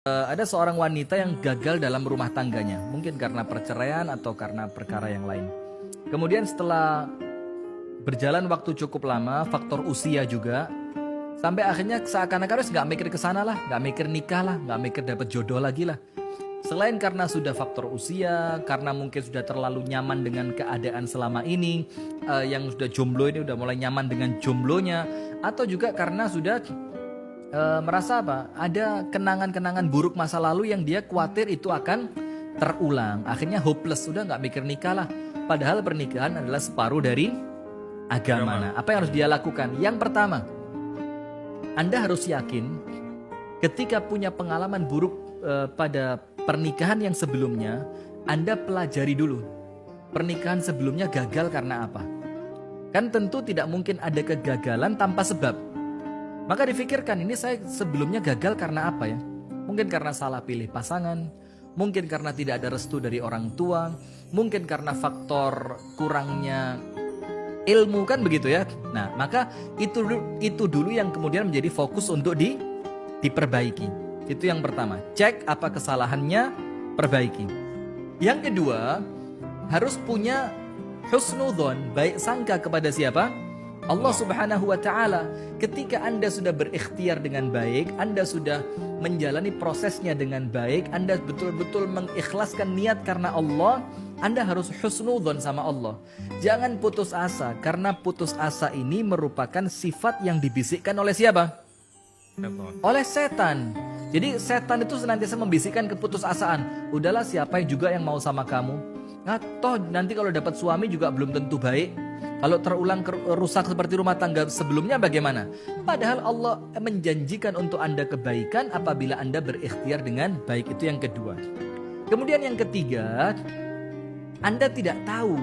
Ada seorang wanita yang gagal dalam rumah tangganya, mungkin karena perceraian atau karena perkara yang lain. Kemudian setelah berjalan waktu cukup lama, faktor usia juga, sampai akhirnya seakan-akan harus nggak mikir ke sana lah, nggak mikir nikah lah, nggak mikir dapat jodoh lagi lah. Selain karena sudah faktor usia, karena mungkin sudah terlalu nyaman dengan keadaan selama ini, yang sudah jomblo ini udah mulai nyaman dengan jomblonya, atau juga karena sudah merasa apa? Ada kenangan-kenangan buruk masa lalu yang dia khawatir itu akan terulang. Akhirnya hopeless, sudah nggak mikir nikah lah. Padahal pernikahan adalah separuh dari agama. Nah, apa yang harus dia lakukan? Yang pertama, Anda harus yakin ketika punya pengalaman buruk pada pernikahan yang sebelumnya, Anda pelajari dulu. Pernikahan sebelumnya gagal karena apa? Kan tentu tidak mungkin ada kegagalan tanpa sebab. Maka difikirkan, ini saya sebelumnya gagal karena apa ya? Mungkin karena salah pilih pasangan, mungkin karena tidak ada restu dari orang tua, mungkin karena faktor kurangnya ilmu, kan begitu ya. Nah, maka itu dulu yang kemudian menjadi fokus untuk diperbaiki. Itu yang pertama, cek apa kesalahannya, perbaiki. Yang kedua, harus punya husnudzon, baik sangka kepada siapa? Allah Subhanahu wa Ta'ala. Ketika Anda sudah berikhtiar dengan baik, Anda sudah menjalani prosesnya dengan baik, Anda betul-betul mengikhlaskan niat karena Allah, Anda harus husnudzon sama Allah. Jangan putus asa, karena putus asa ini merupakan sifat yang dibisikkan oleh siapa? Oleh setan. Jadi setan itu senantiasa membisikkan keputusasaan. Udahlah, siapa juga yang mau sama kamu? Nah, toh nanti kalau dapat suami juga belum tentu baik. Kalau terulang rusak seperti rumah tangga sebelumnya bagaimana? Padahal Allah menjanjikan untuk Anda kebaikan apabila Anda berikhtiar dengan baik. Itu yang kedua. Kemudian yang ketiga, Anda tidak tahu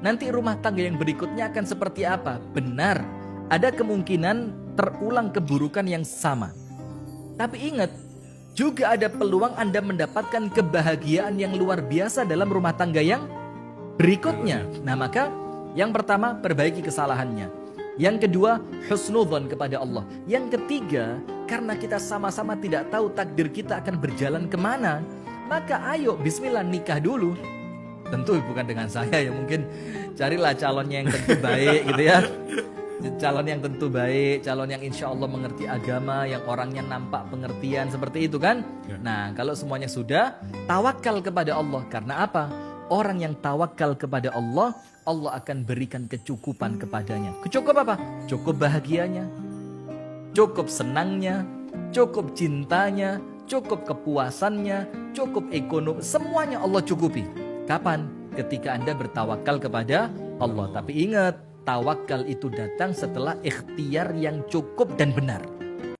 nanti rumah tangga yang berikutnya akan seperti apa. Benar, ada kemungkinan terulang keburukan yang sama. Tapi ingat, juga ada peluang Anda mendapatkan kebahagiaan yang luar biasa dalam rumah tangga yang berikutnya. Nah, maka yang pertama, perbaiki kesalahannya. Yang kedua, husnudzon kepada Allah. Yang ketiga, karena kita sama-sama tidak tahu takdir kita akan berjalan kemana, maka ayo bismillah nikah dulu. Tentu bukan dengan saya ya, mungkin carilah calonnya yang tentu baik gitu ya. Calon yang tentu baik, calon yang insya Allah mengerti agama, yang orangnya nampak pengertian, seperti itu kan. Nah, kalau semuanya sudah, tawakal kepada Allah. Karena apa? Orang yang tawakal kepada Allah, Allah akan berikan kecukupan kepadanya. Kecukup apa? Cukup bahagianya, cukup senangnya, cukup cintanya, cukup kepuasannya, cukup ekonomi. Semuanya Allah cukupi. Kapan? Ketika Anda bertawakal kepada Allah. Tapi ingat, tawakal itu datang setelah ikhtiar yang cukup dan benar.